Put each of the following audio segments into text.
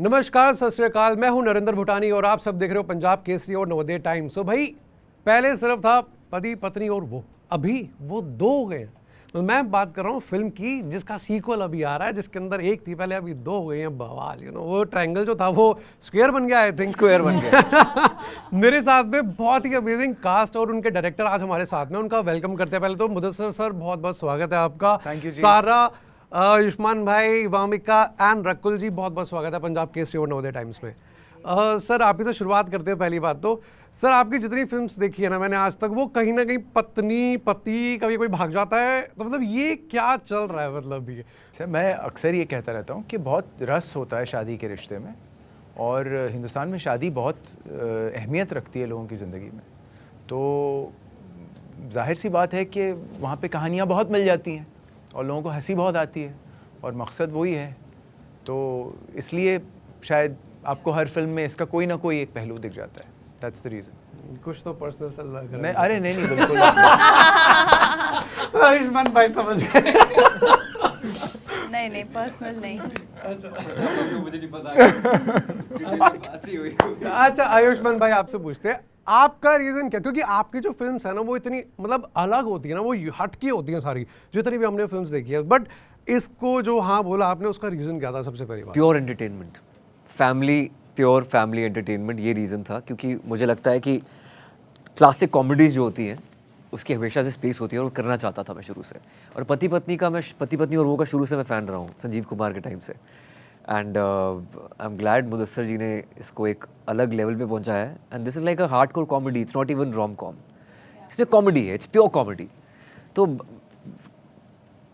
नमस्कार, सत श्री अकाल। मैं हूं नरेंद्र भूटानी और आप सब देख रहे हो पंजाब केसरी और नवोदय टाइम्स। तो भाई पहले सिर्फ था पति पत्नी और वो, अभी वो दो हो गए। तो मैं बात कर रहा हूँ फिल्म की जिसका सीक्वल अभी आ रहा है, जिसके अंदर एक थी पहले, अभी दो हो गई हैं। बवाल, वो ट्रायंगल जो था वो स्क्वायर बन गया, आई थिंक स्क्वायर बन गया। मेरे साथ में बहुत ही अमेजिंग कास्ट और उनके डायरेक्टर आज हमारे साथ में। उनका वेलकम करते हैं। पहले तो मुदस्सिर सर, बहुत बहुत स्वागत है आपका। थैंक यू जी। सारा, आयुष्मान भाई, वामिका एंड रकुल जी, बहुत बहुत स्वागत है पंजाब केसरी और नवोदय टाइम्स में। सर आपकी तो शुरुआत करते हैं। पहली बात तो सर, आपकी जितनी फिल्म्स देखी है ना मैंने आज तक, वो कहीं ना कहीं पत्नी पति कभी कोई भाग जाता है, तो मतलब ये क्या चल रहा है? मतलब ये सर मैं अक्सर ये कहता रहता हूँ कि बहुत रस होता है शादी के रिश्ते में, और हिंदुस्तान में शादी बहुत अहमियत रखती है लोगों की ज़िंदगी में। तो जाहिर सी बात है कि वहाँ पे कहानियाँ बहुत मिल जाती हैं और लोगों को हंसी बहुत आती है, और मकसद वही है। तो इसलिए शायद आपको हर फिल्म में इसका कोई ना कोई एक पहलू दिख जाता है। That's the reason. कुछ तो पर्सनल सा लग रहा नहीं, है। अरे नहीं बिल्कुल आयुष्मान भाई समझ गए। नहीं पर्सनल नहीं। मुझे नहीं पता। अच्छा आयुष्मान भाई, आपसे पूछते हैं आपका रीजन क्या? क्योंकि आपकी जो फिल्म्स है ना वो इतनी मतलब अलग होती है ना, वो हटकी होती है सारी, जितनी भी हमने फिल्म्स देखी है। बट इसको जो हाँ बोला आपने, उसका रीजन क्या था? सबसे पहली बात, pure entertainment, pure family entertainment, ये रीज़न था। क्योंकि मुझे लगता है कि क्लासिक कॉमेडीज़ जो होती हैं उसकी हमेशा से स्पेस होती है, और वो करना चाहता था मैं शुरू से। और पति पत्नी और वो का शुरू से मैं फ़ैन रहा हूँ, संजीव कुमार के टाइम से। And I am glad Mudassir ji ने इसको एक अलग लेवल पे पहुंचाया है। And this is like a hardcore comedy, it's not even rom com. इसमें कॉमेडी है, इट्स प्योर कॉमेडी। तो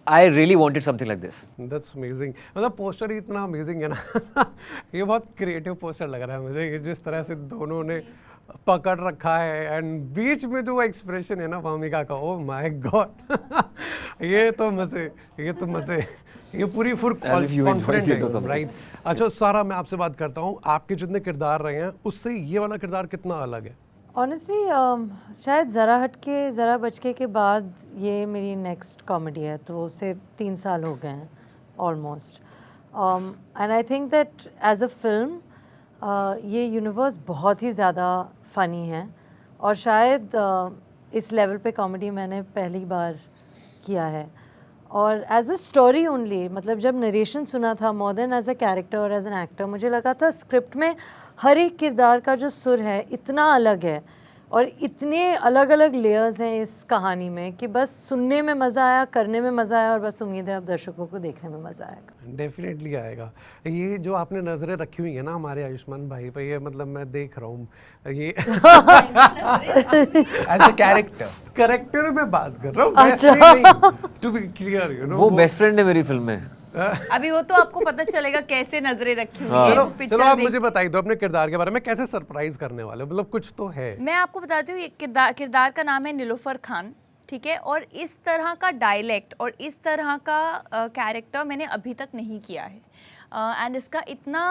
I really wanted something like this. That's amazing. मतलब पोस्टर ही इतना अमेजिंग है ना। ये बहुत क्रिएटिव पोस्टर लग रहा है मुझे, कि जिस तरह से दोनों ने पकड़ रखा है, एंड बीच में जो एक्सप्रेशन है ना वामिका का, ओ माय गॉड। ये तो मजे, ये पूरी फुल कॉन्फिडेंट है, राइट? अच्छा सारा, मैं आपसे बात करता हूँ, आपके जितने किरदार रहे हैं उससे ये वाला किरदार कितना अलग है? ऑनेस्टली शायद ज़रा हटके ज़रा बचके के बाद ये मेरी नेक्स्ट कॉमेडी है, तो उसे 3 साल हो गए हैं almost. And I think that as a film ये यूनिवर्स बहुत ही ज़्यादा फ़नी है, और शायद इस लेवल पे कॉमेडी मैंने पहली बार किया है। और एज अ स्टोरी ओनली, मतलब जब नरेशन सुना था, more than as a character और एज एन एक्टर, मुझे लगा था स्क्रिप्ट में हर एक किरदार का जो सुर है इतना अलग है, और इतने अलग अलग लेयर्स हैं इस कहानी में, कि बस सुनने में मज़ा आया, करने में मज़ा आया, और बस उम्मीद है अब दर्शकों को देखने में मज़ा आएगा। डेफिनेटली आएगा। ये जो आपने नजरें रखी हुई है ना हमारे आयुष्मान भाई पे, ये मतलब मैं देख रहा हूँ ये एज अ कैरेक्टर में बात कर रहा हूँ, to be clear, you know. वो बेस्ट फ्रेंड है मेरी फिल्म में। अभी वो तो आपको पता चलेगा कैसे नजरें रखी हुई चलो है। चलो आप मुझे बताइए दो अपने किरदार के बारे में, कैसे सरप्राइज करने वाले हो? मतलब कुछ तो है। मैं आपको बताती हूँ, किरदार का नाम है निलोफर खान, ठीक है? और इस तरह का डायलेक्ट और इस तरह का कैरेक्टर मैंने अभी तक नहीं किया है। एंड इसका इतना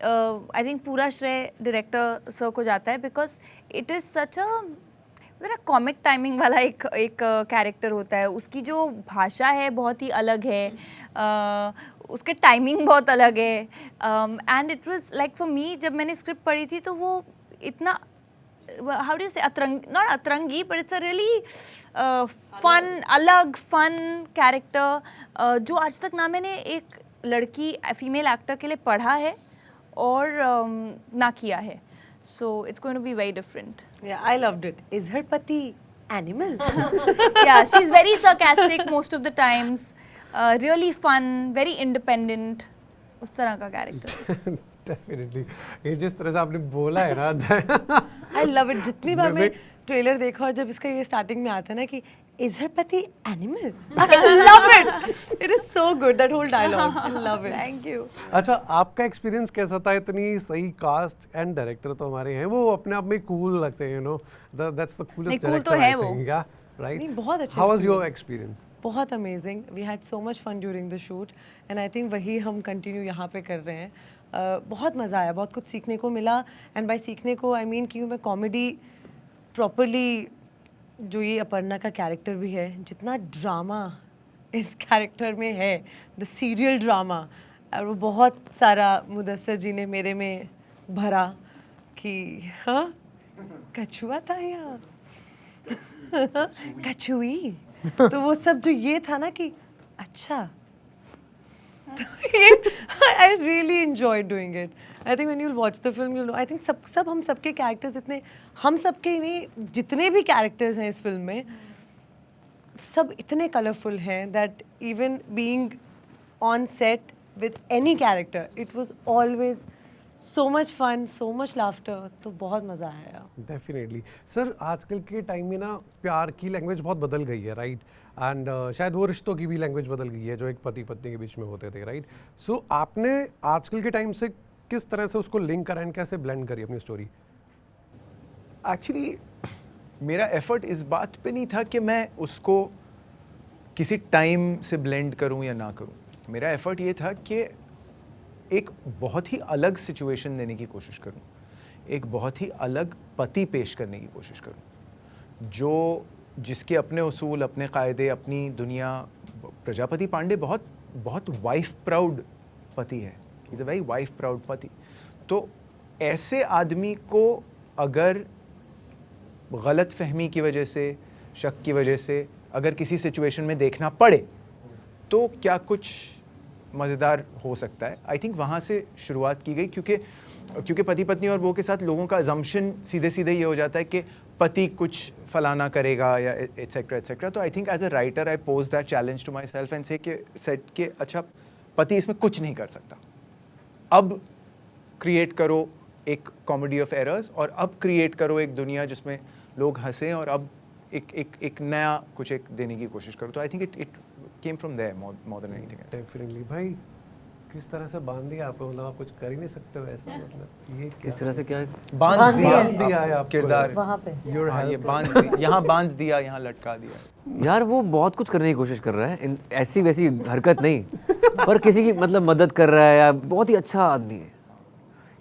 आई थिंक पूरा श्रेय डायरेक्टर सर को जाता है, because it is such a comic timing वाला एक कैरेक्टर होता है। उसकी जो भाषा है बहुत ही अलग है, उसके टाइमिंग बहुत अलग है। And it was like for me, जब मैंने स्क्रिप्ट पढ़ी थी तो वो इतना, how do you say, not अतरंगी, but it's a really fun, अलग फन कैरेक्टर, जो आज तक ना मैंने एक लड़की फीमेल एक्टर के लिए पढ़ा है और ना किया है। So it's going to be very different. Yeah, I loved it. Is her pati animal? Yeah, she's very sarcastic most of the times. Really fun, very independent. उस तरह का कैरेक्टर। डेफिनेटली। ये जिस तरह से आपने बोला है ना, I love it. जितनी बार मैं ट्रेलर देखा और जब इसका ये स्टार्टिंग में आता है ना कि is her pati animal? I love it. It is so good, that whole dialogue. I love it. Thank you. अच्छा आपका एक्सपीरियंस कैसा था? इतनी सही कास्ट एंड डायरेक्टर तो हमारे हैं, वो अपने आप में कूल लगते हैं, you know, that's the coolest director I think, या राइट? नहीं, बहुत अच्छा। How was your experience? बहुत amazing. We had so much fun during the shoot, and I think वही हम कंटिन्यू यहाँ पे कर रहे हैं। बहुत मज़ा आया, बहुत कुछ सीखने को मिला। एंड बाय सीखने को आई मीन कि मैं कॉमेडी प्रॉपरली, जो ये अपर्णा का कैरेक्टर भी है, जितना ड्रामा इस कैरेक्टर में है, द सीरियल ड्रामा, और वो बहुत सारा मुदस्सर जी ने मेरे में भरा कि हाँ कछुआ था यहाँ कछुई, तो वो सब जो ये था ना कि अच्छा, तो ये I really enjoy doing it. I think when you will watch the film you know, I think सब हम सबके कैरेक्टर्स इतने, हम सबके ही नहीं जितने भी कैरेक्टर्स हैं इस फिल्म में सब इतने कलरफुल हैं that even being on set with any character it was always so much fun, so much laughter. तो बहुत मज़ा आया. डेफिनेटली सर, आजकल के टाइम में ना प्यार की लैंग्वेज बहुत बदल गई है, राइट? एंड शायद वो रिश्तों की भी लैंग्वेज बदल गई है जो एक पति पत्नी के बीच में होते थे, राइट? सो आपने आजकल के टाइम से किस तरह से उसको लिंक करा एंड कैसे ब्लेंड करी अपनी स्टोरी? एक्चुअली मेरा एफर्ट इस बात पे नहीं था कि मैं उसको किसी टाइम से ब्लेंड करूं या ना करूं. मेरा एफर्ट ये था कि एक बहुत ही अलग सिचुएशन देने की कोशिश करूं, एक बहुत ही अलग पति पेश करने की कोशिश करूं जो जिसके अपने उसूल, अपने कायदे, अपनी दुनिया. प्रजापति पांडे बहुत बहुत वाइफ प्राउड पति है. He is a very wife proud पति. तो ऐसे आदमी को अगर गलत फहमी की वजह से, शक की वजह से अगर किसी सिचुएशन में देखना पड़े तो क्या कुछ मज़ेदार हो सकता है. आई थिंक वहाँ से शुरुआत की गई क्योंकि पति पत्नी और वो के साथ लोगों का अजम्पशन सीधे सीधे ये हो जाता है कि पति कुछ फलाना करेगा या एटसेट्रा एटसेट्रा. तो I think as a writer I pose that challenge to my self and set के अच्छा पति इसमें कुछ नहीं कर सकता. अब क्रिएट करो एक कॉमेडी ऑफ एरर्स और अब क्रिएट करो एक दुनिया जिसमें लोग हंसें और अब एक नया कुछ एक देने की कोशिश करो. तो I think it came from there more than anything else. Definitely भाई, किस तरह से बांध दिया आपको? मतलब आप कुछ कर ही नहीं सकते हो ऐसा, मतलब ये इस तरह से क्या है? बांध दिया है आपको किरदार वहाँ पे. ये बांध यहाँ बांध दिया, यहाँ लटका दिया. यार वो बहुत कुछ करने की कोशिश कर रहा है, ऐसी वैसी हरकत नहीं, पर किसी की मतलब मदद कर रहा है या बहुत ही अच्छा आदमी है.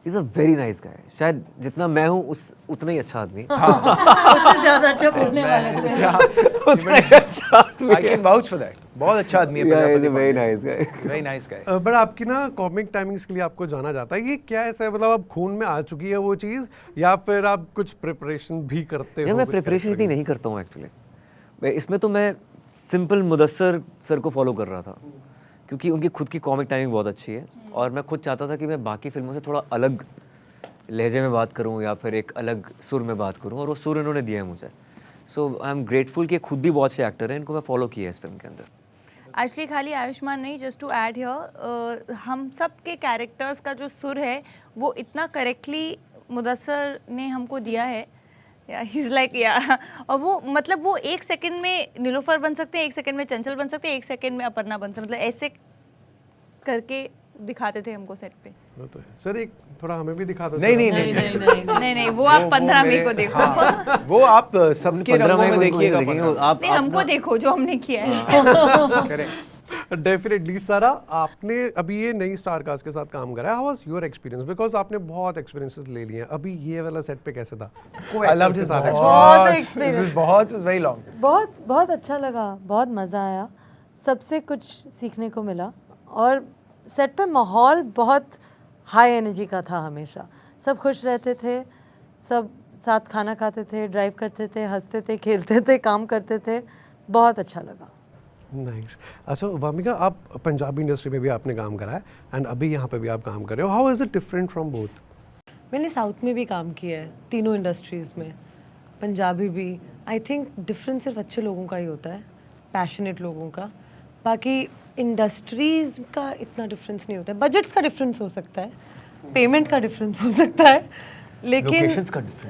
Is a very nice guy. शायद जितना मैं हूँ उतना ही अच्छा आदमी है. उससे ज़्यादा अच्छा पढ़ने वाले थे. उतना ही अच्छा आदमी I can vouch for that. बहुत अच्छा आदमी है. Very nice guy. Very nice guy. But आपकी ना कॉमिक टाइमिंग्स के लिए आपको जाना जाता है, ये क्या ऐसा है? मतलब अब खून में आ चुकी है वो चीज़ या फिर आप कुछ प्रिपरेशन भी करते हो? यार मैं प्रिपरेशन इतनी नहीं करता हूँ एक्चुअली. इसमें तो मैं सिंपल मुदस्सर सर को फॉलो कर रहा था क्योंकि उनकी खुद की कॉमिक टाइमिंग बहुत अच्छी है और मैं खुद चाहता था कि मैं बाकी फिल्मों से थोड़ा अलग लहजे में बात करूं या फिर एक अलग सुर में बात करूं और वो सुर इन्होंने दिया है मुझे. सो आई एम ग्रेटफुल कि खुद भी बहुत से एक्टर हैं, इनको मैं फॉलो किया है इस फिल्म के अंदर. एक्चुअली खाली आयुष्मान नहीं, जस्ट टू ऐड हियर, हम सब के कैरेक्टर्स का जो सुर है वो इतना करेक्टली मुदस्सर ने हमको दिया है. He's like, yeah. और वो मतलब वो एक सेकंड में नीलोफर बन सकते हैं, एक सेकंड में चंचल बन सकते हैं, एक सेकंड में अपर्णा बन सकते हैं. मतलब ऐसे करके दिखाते थे हमको सेट पे. वो तो है. सर एक थोड़ा हमें भी दिखा दो. नहीं नहीं नहीं नहीं नहीं नहीं. नहीं वो आप 15 मई को देखो. हाँ, वो आप सबके रंगों में देखिएगा. आप नहीं हमको देखो जो हमने किया है. करेक्ट. डेफिनेटली. सारा, आपने अभी ये नई स्टार कास्ट के साथ काम करा है. How was your experience? Because आपने बहुत एक्सपीरियंसेस ले लिए हैं. अभी ये वाला सेट पे कैसे था? I love this. बहुत experience. बहुत वेरी लॉन्ग. बहुत अच्छा लगा, बहुत मज़ा आया, सबसे कुछ सीखने को मिला और सेट पे माहौल बहुत हाई एनर्जी का था. हमेशा सब खुश रहते थे, सब साथ खाना खाते थे, ड्राइव करते थे, हंसते थे, खेलते थे, काम करते थे. बहुत अच्छा लगा. नाइस. अच्छा वामिका, आप पंजाबी इंडस्ट्री में भी आपने काम करा है एंड अभी यहाँ पे भी आप काम कर रहे हो. How is it different from both? मैंने साउथ में भी काम किया है, तीनों इंडस्ट्रीज़ में, पंजाबी भी. आई थिंक डिफरेंस सिर्फ अच्छे लोगों का ही होता है, पैशनेट लोगों का. बाकी इंडस्ट्रीज़ का इतना डिफरेंस नहीं होता है. बजट्स का डिफरेंस हो सकता है, पेमेंट का डिफरेंस हो सकता है, लेकिन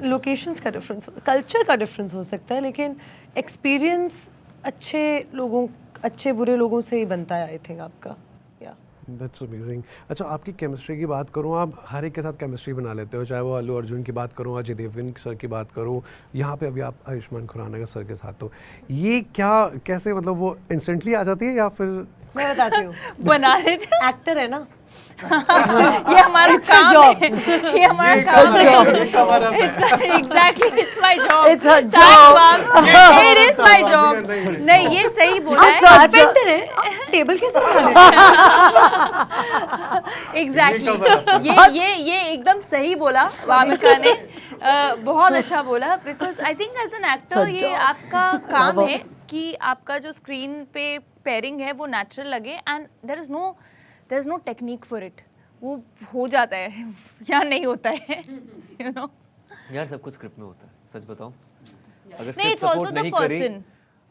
लोकेशंस का डिफरेंस, कल्चर का डिफरेंस हो सकता है, लेकिन एक्सपीरियंस अच्छे बुरे लोगों से ही बनता है आई थिंक आपका. That's amazing. अच्छा आपकी केमिस्ट्री की बात करूँ, आप हर एक के साथ केमिस्ट्री बना लेते हो, चाहे वो अल्लू अर्जुन की बात करूँ, अजय देवगन सर की बात करूँ, यहाँ पे अभी आप आयुष्मान खुराना के सर के साथ. तो ये क्या कैसे, मतलब वो इंस्टेंटली आ जाती है या फिर? मैं बताती हूँ. बना लेते. एक्टर है ना, ये हमारा काम है. ये हमारा काम है. Exactly, it's my job. It's her Thanks, job. ma'am. It is my job. नहीं ये सही बोला है. कारपेंटर है, टेबल कैसे बनाने? एग्जैक्टली ये एकदम सही बोला वामिका ने, बहुत अच्छा बोला, because I think as an actor ये आपका काम है कि आपका जो स्क्रीन पे पेयरिंग है वो नेचुरल लगे, and there is no technique for it, वो हो जाता है या नहीं होता है, यू नो। यार सब कुछ स्क्रिप्ट में होता है, सच बताऊं। अगर नहीं, script it's also support the नहीं करी, person.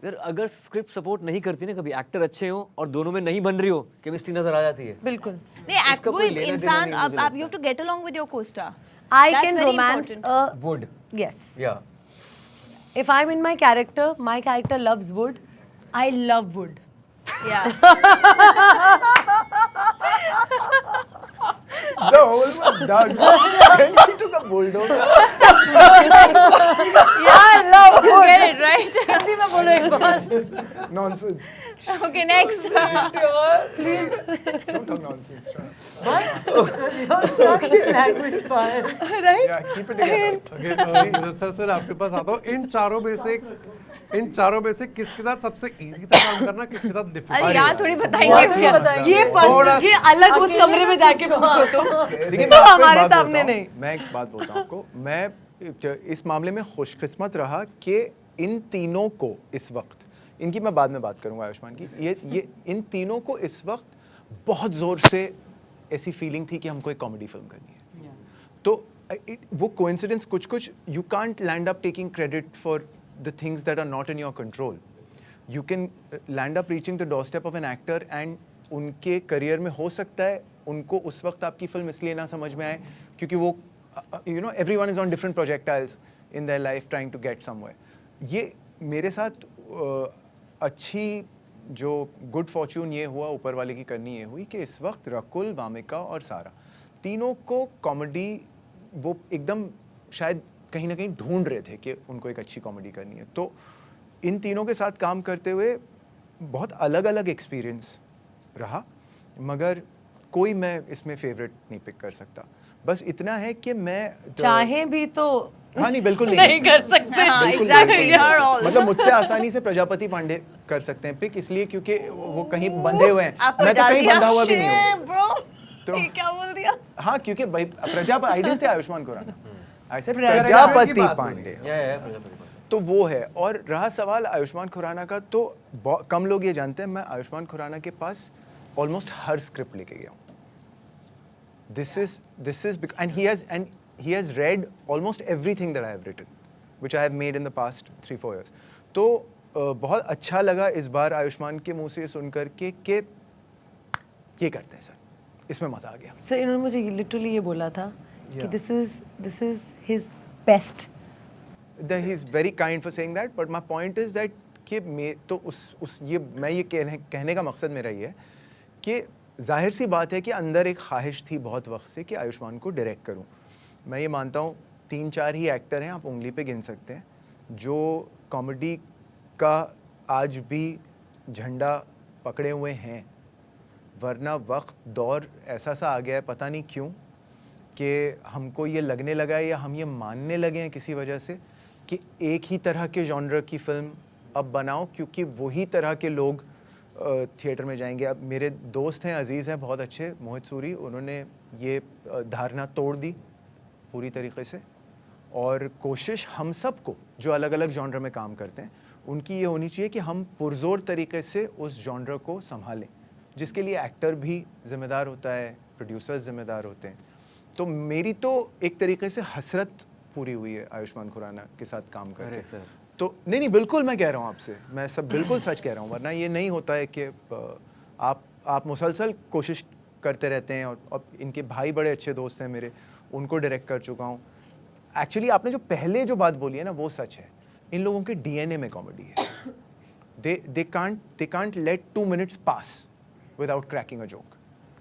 यार अगर स्क्रिप्ट सपोर्ट नहीं करती ना, कभी एक्टर अच्छे हो और दोनों में नहीं बन रही हो, केमिस्ट्री नजर आ जाती है। बिल्कुल. नहीं, उसका एक्ट वो कोई लेना देना इंसान, नहीं मुझे आप लगता you have to get along with your co-star. I That's can very romance. important. Wood. Yes. Yeah. If I'm in my character loves wood. I love wood. Yeah. The whole was dug. Then she took a bulldozer. Yeah, I love You wood. get it, right? Hindi में बोलो एक बार. Nonsense. Okay, next. Don't talk nonsense. Language fire. Right? Yeah, keep it together. Sir आपके पास आता हूँ, इन चारों में से किसके साथ सबसे इजी था काम करना, किसके साथ डिफिकल्ट? अरे यार थोड़ी बताएंगे. ये पर्सनल, ये अलग उस कमरे में जाके पूछो तुम. देखिए, तो मैं आपको एक हमारे बात सामने बोलता हूँ. नहीं. मैं एक बात बोलता हूँ आपको. मैं इस मामले में खुशकिस्मत रहा कि इन तीनों को इस वक्त, इनकी मैं बाद में बात करूंगा आयुष्मान की, ये इन तीनों को इस वक्त बहुत जोर से ऐसी फीलिंग थी कि हमको एक कॉमेडी फिल्म करनी है. तो वो कोइंसिडेंस कुछ you can't land up taking credit for the things that are not in your control. You can land up reaching the doorstep of an actor, and उनके करियर में हो सकता है उनको उस वक्त आपकी फिल्म इसलिए ना समझ में आए क्योंकि वो you know everyone is on different projectiles in their life trying to get somewhere. ये मेरे साथ अच्छी जो गुड फॉर्च्यून ये हुआ ऊपर वाले की करनी ये हुई कि इस वक्त रकुल, वामिका और सारा तीनों को कॉमेडी वो एकदम शायद कहीं ना कहीं ढूंढ रहे थे कि उनको एक अच्छी कॉमेडी करनी है. तो इन तीनों के साथ काम करते हुए बहुत अलग अलग एक्सपीरियंस रहा, मगर कोई मैं इसमें फेवरेट नहीं पिक कर सकता. बस इतना है कि मैं चाहे भी तो हाँ नहीं बिल्कुल नहीं कर सकते. हाँ, बिल्कुल exactly. नहीं. You're all. मतलब मुझसे आसानी से प्रजापति पांडे कर सकते हैं पिक, इसलिए क्योंकि वो कहीं बंधे हुए हैं. आपको मैं तो डाल कहीं दिया? बंधा हुआ भी नहीं हूँ. Shit, bro. तो- ये क्या बोल दिया? हाँ क्योंकि भाई प्रजापति आइडन से आयुष्मान खुराना, ऐसे प्रजापति प्रजापति की बात पांडे, प्रजापति. तो वो है. और रहा सवाल आयुष्मान खुराना का, तो कम लोग ये जानते हैं मैं आयुष्मान खुराना के पास ऑलमोस्ट हर स्क्रिप्ट लेके गया हूँ. This is and he has read almost everything that I have written, which I have made in the past 3-4 years. तो बहुत अच्छा लगा इस बार आयुष्मान के मुंह से सुनकर के ये करते हैं सर, इसमें मजा आ गया. सर इन्होंने मुझे लिटरली ये बोला था कि this is his best. He is very kind for saying that, but my point is that कि मैं तो मैं ये कहने का मकसद मेरा ये है कि जाहिर सी बात है कि अंदर एक ख्वाहिश थी बहुत वक्त से कि आयुष्मान को डायरेक्ट करूं. मैं ये मानता हूँ 3-4 ही एक्टर हैं, आप उंगली पे गिन सकते हैं, जो कॉमेडी का आज भी झंडा पकड़े हुए हैं. वरना वक्त दौर ऐसा सा आ गया है, पता नहीं क्यों, कि हमको ये लगने लगा है या हम ये मानने लगे हैं किसी वजह से कि एक ही तरह के जॉनर की फ़िल्म अब बनाओ क्योंकि वही तरह के लोग थिएटर में जाएंगे. अब मेरे दोस्त हैं, अजीज़ हैं बहुत अच्छे, मोहित सूरी, उन्होंने ये धारणा तोड़ दी पूरी तरीके से. और कोशिश हम सब को जो अलग अलग जॉनर में काम करते हैं उनकी ये होनी चाहिए कि हम पुरजोर तरीके से उस जॉनर को संभालें, जिसके लिए एक्टर भी ज़िम्मेदार होता है, प्रोड्यूसर्स ज़िम्मेदार होते हैं. तो मेरी तो एक तरीके से हसरत पूरी हुई है आयुष्मान खुराना के साथ काम करके. सर तो नहीं बिल्कुल मैं कह रहा हूँ आपसे, मैं सब बिल्कुल सच कह रहा हूँ. वरना ये नहीं होता है कि आप मुसलसल कोशिश करते रहते हैं. और इनके भाई बड़े अच्छे दोस्त हैं मेरे, उनको डायरेक्ट कर चुका हूँ. एक्चुअली आपने जो पहले जो बात बोली है ना वो सच है. इन लोगों के डीएनए में कॉमेडी है. They can't let 2 minutes pass without cracking a joke.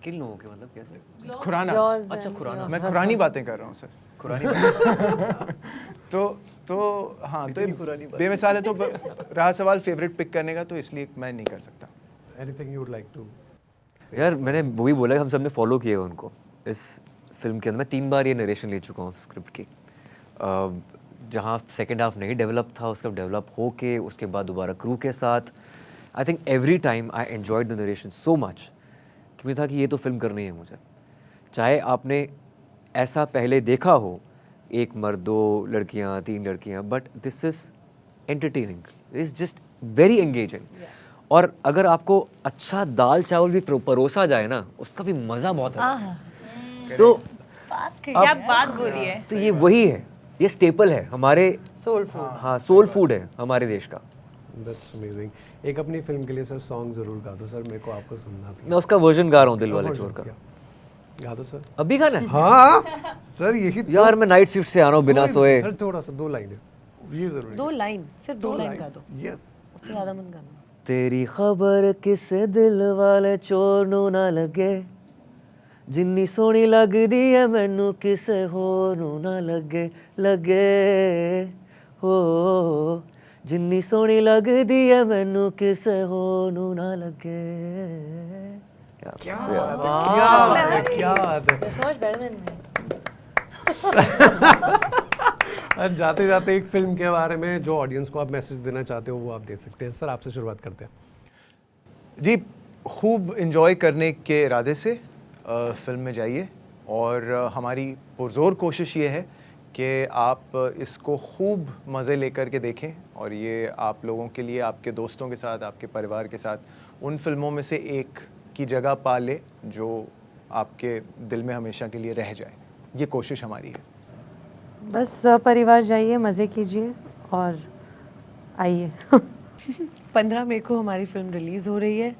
किन लोगों के मतलब कैसे? खुराना, Yours अच्छा and खुराना. मैं खुरानी बातें कर रहा हूँ सर, खुरानी बातें. तो हाँ, तो ये बेमिसाल है. तो रहा सवाल फेवरेट पिक करने का, तो इसलिए मैं नहीं कर सकता. Anything you would like to? यार मैंने वही बोला कि हम सब ने फॉलो किया उनको इस फिल्म के अंदर. मैं 3 बार ये नरेशन ले चुका हूँ स्क्रिप्ट की. जहाँ सेकेंड हाफ नहीं डेवलप था, उसका डेवलप हो के उसके बाद दोबारा क्रू के साथ. I think every time I enjoyed the narration so much कि मुझे था कि ये तो फिल्म करनी है मुझे. चाहे आपने ऐसा पहले देखा हो, एक मर्द, दो लड़कियां, तीन लड़कियां, but this is entertaining, is just very engaging. और अगर आपको अच्छा दाल चावल भी परोसा जाए ना, उसका भी मज़ा बहुत है। सो क्या बात बोली है। तो ये वही है, ये स्टेपल है हमारे Soul food. हाँ, सोल फूड है हमारे देश का। That's amazing. एक अपनी फिल्म के लिए सर सॉन्ग जरूर गा दो सर, मेरे को आपको सुनना भी मैं उसका वर्जन गा रहा हूँ, दिल वाले चोर का। गा दो सर। अभी गाना है? हाँ सर यही यार मैं नाइट शिफ्ट से आ रहा हूँ बिना सोए। सर थोड़ा सा 2 लाइनें ये जरूरी 2 लाइन, सिर्फ 2 लाइन गा दो, यस। उससे ज़्यादा मत गाना। तेरी खबर किसे दिल वाले चोर नू ना लगे, जिन्नी सोहनी लगदी है मैनू किसे होर नू ना लगे, लगे हो, जिन्नी सोहनी लगदी है मैनू किसे होर नू ना लगे। क्या बात है, क्या बात है। You're so much better than me. जाते जाते एक फिल्म के बारे में जो ऑडियंस को आप मैसेज देना चाहते हो वो आप दे सकते हैं सर। आपसे शुरुआत करते हैं जी, खूब इन्जॉय करने के इरादे से फिल्म में जाइए, और हमारी पुरज़ोर कोशिश ये है कि आप इसको खूब मज़े लेकर के देखें, और ये आप लोगों के लिए, आपके दोस्तों के साथ, आपके परिवार के साथ उन फिल्मों में से एक की जगह पा ले जो आपके दिल में हमेशा के लिए रह जाए। ये कोशिश हमारी है। बस परिवार जाइए, मज़े कीजिए और आइए। 15 मई को हमारी फिल्म रिलीज़ हो रही है।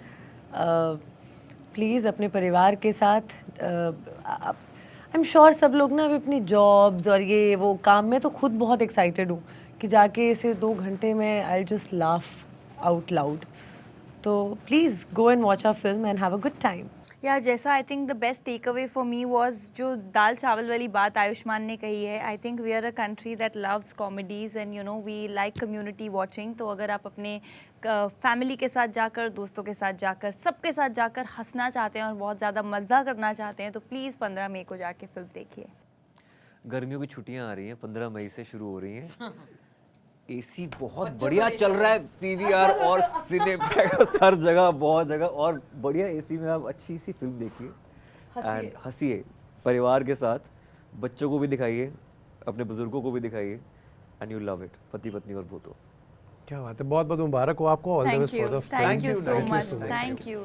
प्लीज़ अपने परिवार के साथ, आई एम श्योर सब लोग ना अभी अपनी जॉब्स और ये वो काम में तो खुद बहुत एक्साइटेड हूँ कि जाके इसे 2 घंटे में I just laugh out loud. तो please go and watch our film and have a good time. यार जैसा I think the best takeaway for me was जो दाल चावल वाली बात आयुष्मान ने कही है। I think we are a country that loves comedies and you know we like community watching. तो अगर आप अपने फैमिली के साथ जाकर, दोस्तों के साथ जाकर, सबके साथ जाकर हंसना चाहते हैं और बहुत ज़्यादा मज़ा करना चाहते हैं तो प्लीज़ 15 मई को जाके फिल्म देखिए। गर्मियों की छुट्टियां आ रही हैं, 15 मई से शुरू हो रही हैं। एसी बहुत बढ़िया चल रहा है, पीवीआर और सिनेप्लेक्स हर जगह, बहुत जगह, और बढ़िया एसी में आप अच्छी सी फिल्म देखिए एंड हंसिए परिवार के साथ। बच्चों को भी दिखाइए, अपने बुजुर्गों को भी दिखाइए, एंड यू लव इट, पति पत्नी और भूतो। क्या बात है, बहुत बहुत मुबारक हो आपको। All the thank best you, for the thank you so much, thank you.